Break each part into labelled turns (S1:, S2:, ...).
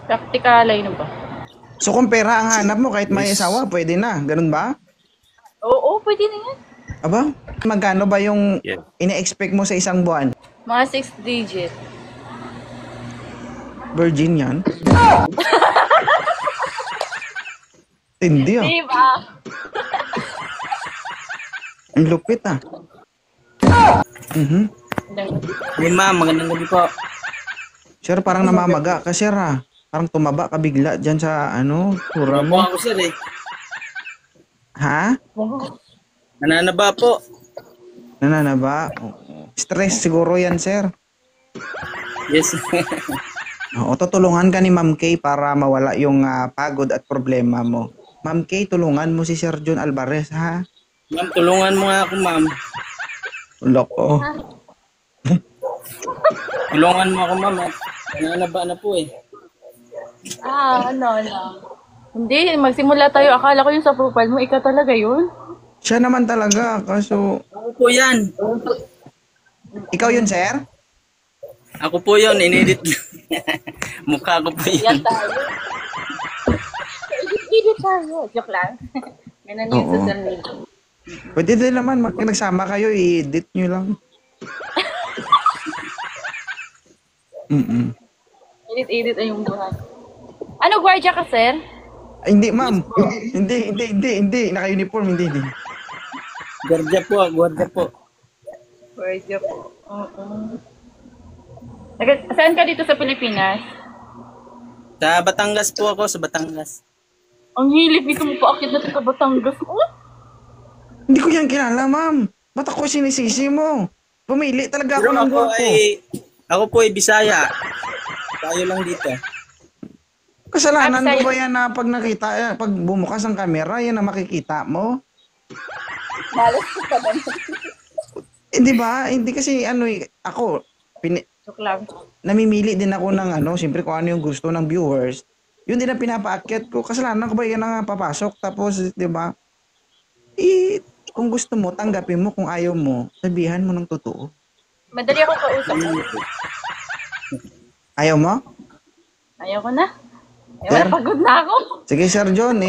S1: Praktikalay na ba?
S2: So kung pera ang hanap mo, kahit may asawa, pwede na. Ganun ba?
S1: Oo, pwede na yan.
S2: Aba? Magkano ba yung
S3: Yeah.
S2: ina-expect mo sa isang buwan?
S1: Mga 6 digit.
S2: Virgin yan? Hindi ah.
S1: Diba?
S2: Ang lupit ah.
S3: Hey ma'am, magandang gabi po.
S2: Sir, parang namamaga ka, sir ah. Parang tumaba ka bigla dyan sa tura mo.
S3: Ako sir eh.
S2: Ha?
S3: Nananaba po.
S2: Nananaba? Oo. Stress siguro yan, sir.
S3: Yes.
S2: Oo, tutulungan ka ni Ma'am Kay para mawala yung pagod at problema mo. Ma'am Kay, tulungan mo si Sir John Alvarez, ha?
S3: Ma'am, tulungan mo nga ako ma'am.
S2: Loko.
S3: Tulungan mo ako ma'am. Nananaba na po eh.
S1: Ano. Hindi, magsimula tayo. Akala ko yung sa profile mo, ikaw talaga yun.
S2: Siya naman talaga, kaso...
S3: Ako po yan.
S2: Ikaw yun, sir?
S3: Ako po yun, inedit. Mukha ko po
S1: Yan
S3: yun.
S1: tayo. Edit tayo. Joke lang. Ganun yung
S2: Oo.
S1: social media.
S2: Pwede din naman, nagsama kayo, i-edit nyo lang.
S1: Edit ay yung buhay. Ano, gwardiya ka, sir?
S2: Ay, hindi, ma'am. Hindi. Naka-uniform, hindi.
S3: Gwardiya po, gwardiya po.
S1: Gwardiya po. Oo. Saan ka dito sa Pilipinas?
S3: Sa Batangas po ako, sa Batangas.
S1: Ang hilip nito mo paakit na sa Batangas. Oh?
S2: Hindi ko yan kilala, ma'am. Ba't ako sinisisi mo? Pumili talaga ako
S3: Pero
S2: ng
S3: ako
S2: gwapo.
S3: ako po ay Bisaya. Tayo lang dito.
S2: Kasalanan ko ba yan na pag nakita, pag bumukas ang camera, yan na makikita mo?
S1: Malas ko pa ba?
S2: Di ba? Hindi kasi ako,
S1: Joke lang.
S2: namimili din ako ng siyempre kung ano yung gusto ng viewers. Yun din ang pinapaakyat ko. Kasalanan ko ba yan na papasok? Tapos, di ba? Kung gusto mo, tanggapin mo. Kung ayaw mo, sabihan mo ng totoo.
S1: Madali ako kausap.
S2: Ayaw mo?
S1: Ayaw ko na.
S2: Sir?
S1: Pagod na ako.
S2: Sige, Sir John,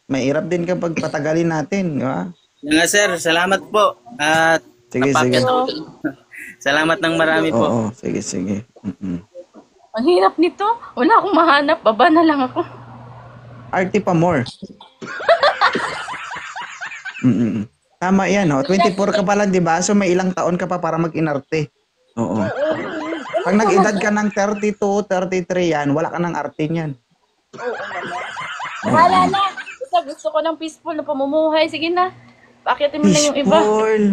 S2: mahirap din kapag patagalin natin, di ba?
S3: Yan nga sir, salamat po. At
S2: Sige.
S3: salamat ng marami po.
S2: Oo, sige.
S1: Ang hirap nito. Wala akong mahanap. Baba na lang ako.
S2: Arte pa more. Tama yan, 24 ka pa lang, di ba? So may ilang taon ka pa para mag-inarte. Oo. Pag nag-edad ka ng 32, 33 yan, wala ka ng arte niyan.
S1: Oo naman. Bahala na. Gusto ko ng peaceful na pamumuhay. Sige na. Pakitin mo na yung iba.
S2: Peaceful.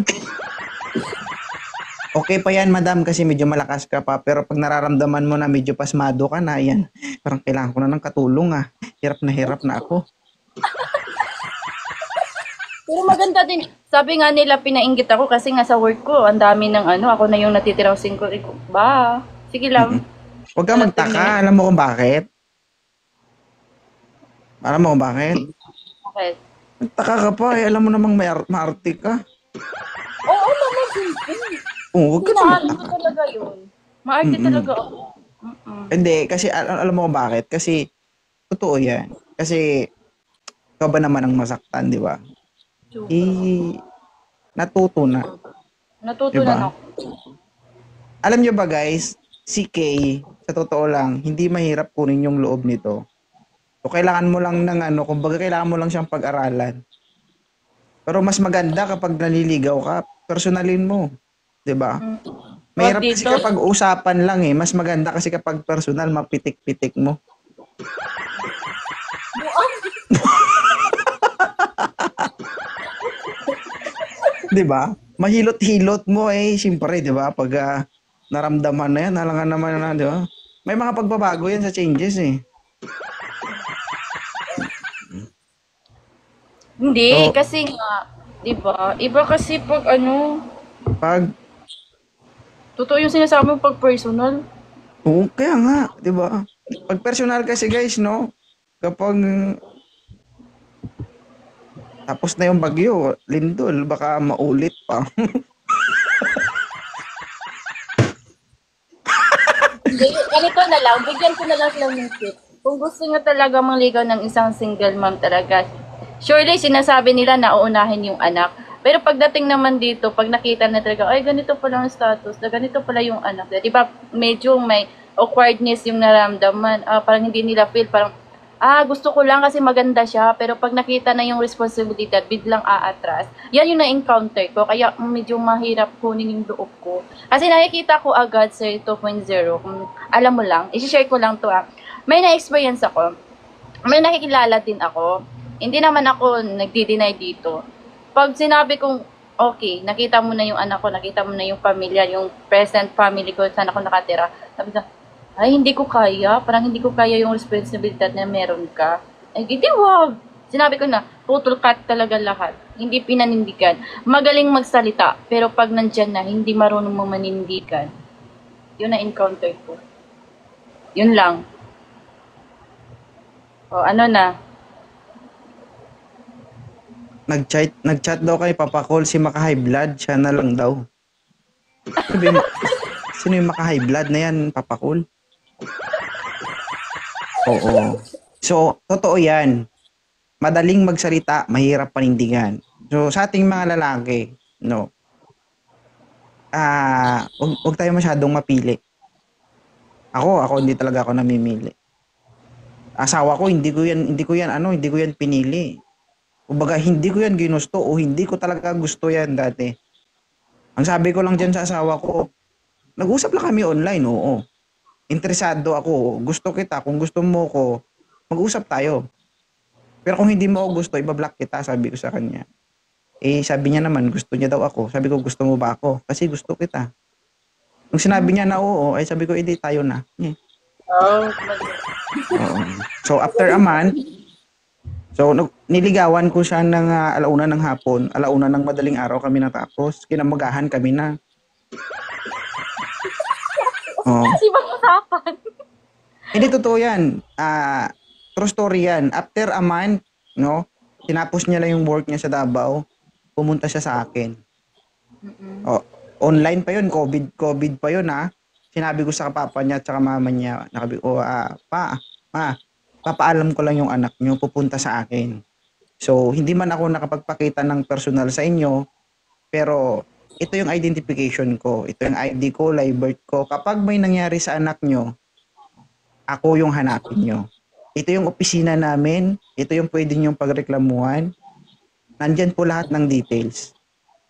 S2: Okay pa yan, madam, kasi medyo malakas ka pa. Pero pag nararamdaman mo na medyo pasmado ka na, yan. Parang kailangan ko na ng katulong, ah. Hirap na ako.
S1: Pero maganda din. Sabi nga nila, pinainggit ako kasi nga sa work ko, ang dami ng ako na yung natitirang 5. Ba? Sige lang.
S2: Huwag ka magtaka. Alam mo kung bakit?
S1: Okay.
S2: Nagtaka ka pa, Alam mo namang maarte ka.
S1: Oo naman, hindi.
S2: Huwag ka
S1: Inaano
S2: magtaka.
S1: ko talaga yun. Maarte talaga ako.
S2: Hindi, kasi alam mo kung bakit? Kasi, totoo yan. Kasi, ikaw ba naman ang masaktan, di ba? Natuto na.
S1: Natutunan
S2: Diba?
S1: ako.
S2: Alam nyo ba guys, si Kay, sa totoo lang, hindi mahirap kunin yung loob nito. So, kailangan mo lang ng kumbaga kailangan mo lang siyang pag-aralan. Pero mas maganda kapag naliligaw ka, personalin mo. 'Di ba? Mahirap kasi
S1: Dito?
S2: kapag usapan lang Mas maganda kasi kapag personal, mapitik-pitik mo. Di ba? Mahilot-hilot mo siyempre, di ba? Pag naramdaman na yan, halangan naman na, di ba? May mga pagbabago yan sa changes
S1: Hindi,
S2: So,
S1: kasi nga, di ba? Iba kasi pag
S2: Pag,
S1: totoo yung sinasabi mo pag personal.
S2: kaya nga, di ba? Pag personal kasi guys, no? Kapag tapos na yung bagyo, lindol, baka maulit pa.
S1: Hindi, ganito na lang, bigyan ko na lang sila ng tip. Kung gusto nga talaga mangligaw ng isang single mom talaga, surely sinasabi nila na uunahin yung anak. Pero pagdating naman dito, pag nakita na talaga, ay ganito pala ang status, na ganito pala yung anak. Di ba, medyo may awkwardness yung naramdaman. Parang hindi nila feel, parang, gusto ko lang kasi maganda siya. Pero pag nakita na yung responsibilidad, biglang aatras. Yan yung na-encounter ko. Kaya medyo mahirap kunin yung loob ko. Kasi nakikita ko agad sa 2.0. Kung alam mo lang, isi-share ko lang to May na-experience ako. May nakikilala din ako. Hindi naman ako nagdi-deny dito. Pag sinabi kong, okay, nakita mo na yung anak ko, nakita mo na yung pamilya, yung present family ko, saan ako nakatira. Sabi ko, ay, hindi ko kaya. Parang hindi ko kaya yung responsibilidad na meron ka. Ay, hindi, wag. Sinabi ko na, total cut talaga lahat. Hindi pinanindigan. Magaling magsalita, pero pag nandyan na, hindi marunong mamanindigan. Yun na encounter ko. Yun lang. O, ano na?
S2: Nag-chat daw kay Papa Call si Maka High Blood, siya na lang daw. Sabi mo, sino yung Maka High Blood na yan, Papa Call? Oo. So, totoo yan. Madaling magsalita, mahirap panindigan. So, sa ating mga lalaki, no, wag tayo masyadong mapili. Ako hindi talaga ako namimili. Asawa ko, hindi ko yan pinili. Kumbaga, hindi ko yan ginusto o hindi ko talaga gusto yan dati. Ang sabi ko lang dyan sa asawa ko, nag-usap lang kami online, oo. Interesado ako, gusto kita, kung gusto mo ko, mag-usap tayo. Pero kung hindi mo ako gusto, ibablock kita, sabi ko sa kanya. Sabi niya naman, gusto niya daw ako. Sabi ko, gusto mo ba ako? Kasi gusto kita. Nung sinabi niya na oo, sabi ko, hindi tayo na. Oo. So, after a month, niligawan ko siya ng alauna ng hapon, alauna ng madaling araw kami natapos. Kinamagahan kami na.
S1: Ibang usapan.
S2: Hindi totoo yan. True story yan. After a month, no, tinapos niya lang yung work niya sa Davao, pumunta siya sa akin. Online pa yun, COVID pa yun Sinabi ko sa papa niya at saka mama niya, nakabi ko, papaalam ko lang yung anak niyo, pupunta sa akin. So, hindi man ako nakapagpakita ng personal sa inyo, pero ito yung identification ko, ito yung ID ko, live birth ko. Kapag may nangyari sa anak niyo, ako yung hanapin niyo. Ito yung opisina namin, ito yung pwede niyong pagreklamuhan. Nandyan po lahat ng details.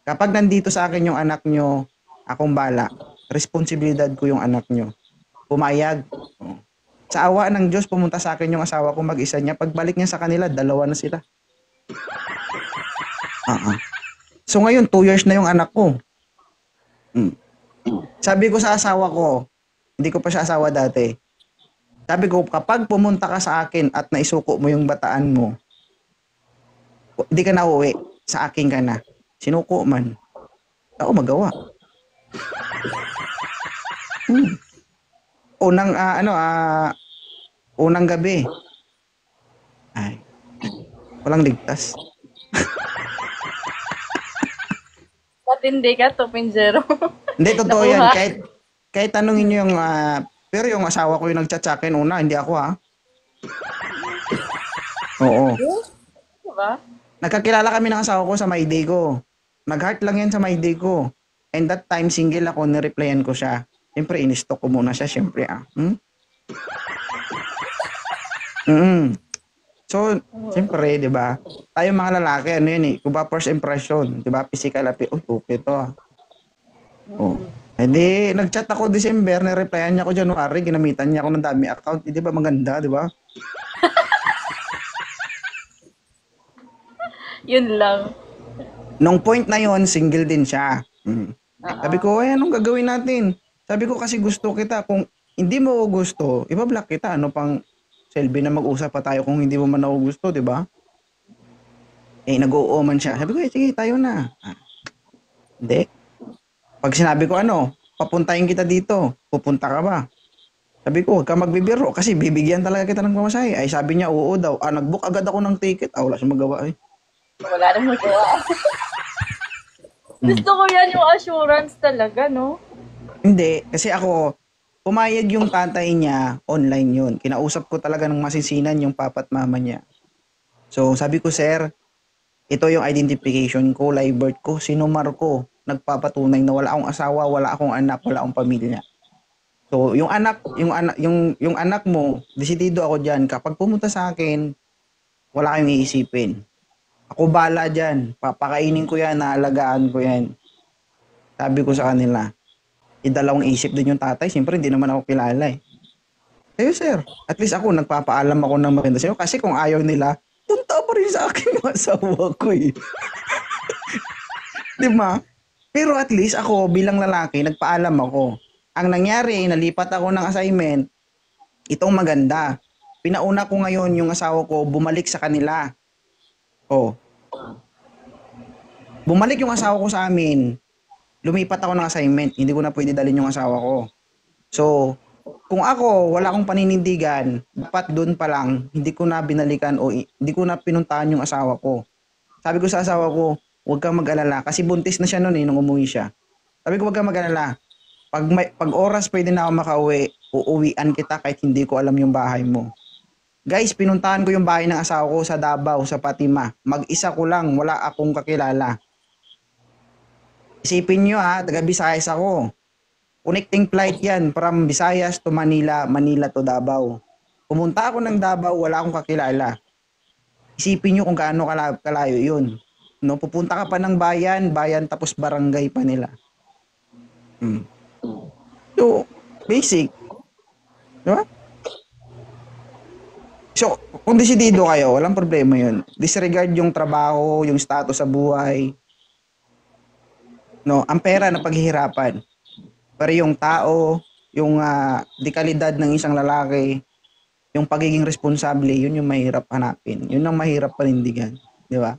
S2: Kapag nandito sa akin yung anak niyo, akong bala. Responsibilidad ko yung anak niyo. Pumayag. Sa awa ng Diyos, pumunta sa akin yung asawa ko mag-isa niya. Pagbalik niya sa kanila, 2 na sila. So ngayon, 2 years na yung anak ko. Sabi ko sa asawa ko, hindi ko pa siya asawa dati. Sabi ko, kapag pumunta ka sa akin at naisuko mo yung bataan mo, hindi ka na uwi, sa akin ka na. Sinuko man. Ako magawa. Unang gabi. Ay, walang ligtas.
S1: Matindi ka, 2.0.
S2: Hindi, totoo yan. Kahit tanungin nyo yung, pero yung asawa ko yung nag-chat sa akin una, hindi ako Oo.
S1: Diba?
S2: Nagkakilala kami ng asawa ko sa My Day ko. Nag-heart lang yan sa My Day ko. And that time, single ako, nireplyan ko siya. Siyempre, in-stalk ko muna siya, siyempre So, siyempre, di ba? Tayo mga lalaki, ano yun kung ba first impression, di ba? Physical appeal, okay to Hindi, nag-chat ako December, nireplyan niya ako January, ginamitan niya ako ng dami account. Di ba maganda, di ba?
S1: Yun lang.
S2: Nung point na yon, single din siya. Sabi ko, anong gagawin natin? Sabi ko kasi gusto kita. Kung hindi mo gusto, ibablock kita. Ano pang selby na mag-usap pa tayo kung hindi mo man ako gusto, di ba? Nag-oo man siya. Sabi ko, sige, tayo na. Hindi. Pag sinabi ko, papuntahin kita dito, pupunta ka ba? Sabi ko, huwag ka magbibiro kasi bibigyan talaga kita ng pamasahe. Ay, sabi niya, oo daw. Nag-book agad ako ng ticket. Wala siyang magawa
S1: Wala nang magawa. Gusto ko yan yung assurance talaga, no?
S2: Hindi. Kasi ako, pumayag yung tatay niya, online yun. Kinausap ko talaga ng masinsinan yung papa at mama niya. So, sabi ko, sir, ito yung identification ko, live birth ko, sinumar ko, nagpapatunay na wala akong asawa, wala akong anak, wala akong pamilya. So, yung anak mo, desidido ako diyan. Kapag pumunta sa akin, wala kayong iisipin. Ako bala diyan. Papakainin ko yan, naalagaan ko yan. Sabi ko sa kanila, idalawang isip din yung tatay. Siyempre, hindi naman ako kilala eh. Kayo, sir. At least ako, nagpapaalam ako ng maganda sa'yo. Kasi kung ayaw nila, punta pa rin sa akin yung asawa ko eh. Di ba? Pero at least ako, bilang lalaki, nagpaalam ako. Ang nangyari, nalipat ako ng assignment, itong maganda. Pinauna ko ngayon yung asawa ko, bumalik sa kanila. Oh. Bumalik yung asawa ko sa amin, lumipat ako ng assignment, hindi ko na pwede dalhin yung asawa ko. So, kung ako, wala akong paninindigan, dapat doon pa lang, hindi ko na binalikan o hindi ko na pinuntahan yung asawa ko. Sabi ko sa asawa ko, huwag kang mag-alala, kasi buntis na siya noon nung umuwi siya. Sabi ko, huwag kang mag-alala, pag oras pwede na ako makauwi, uuwian kita kahit hindi ko alam yung bahay mo. Guys, pinuntahan ko yung bahay ng asawa ko sa Davao, sa Fatima. Mag-isa ko lang, wala akong kakilala. Isipin nyo ha, taga Visayas ako. Connecting flight yan from Visayas to Manila, Manila to Davao. Pumunta ako ng Davao, wala akong kakilala. Isipin nyo kung gaano kalayo yun. No, pupunta ka pa ng bayan, tapos barangay pa nila. So, basic. Diba? So, kung desidido kayo, walang problema yun. Disregard yung trabaho, yung status sa buhay. No, ang pera na paghihirapan. Pero yung tao, yung dekalidad ng isang lalaki, yung pagiging responsable, yun yung mahirap hanapin. Yun ang mahirap panindigan. Di ba?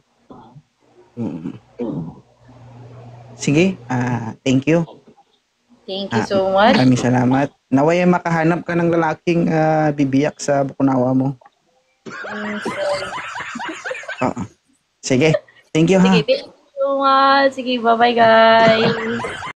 S2: Sige, thank you.
S1: Thank you so much.
S2: Maraming salamat. Naway makahanap ka ng lalaking bibiyak sa bukunawa mo. Oo. Sige. Thank you ha.
S1: Sige, thank you so much. Sige, bye-bye guys.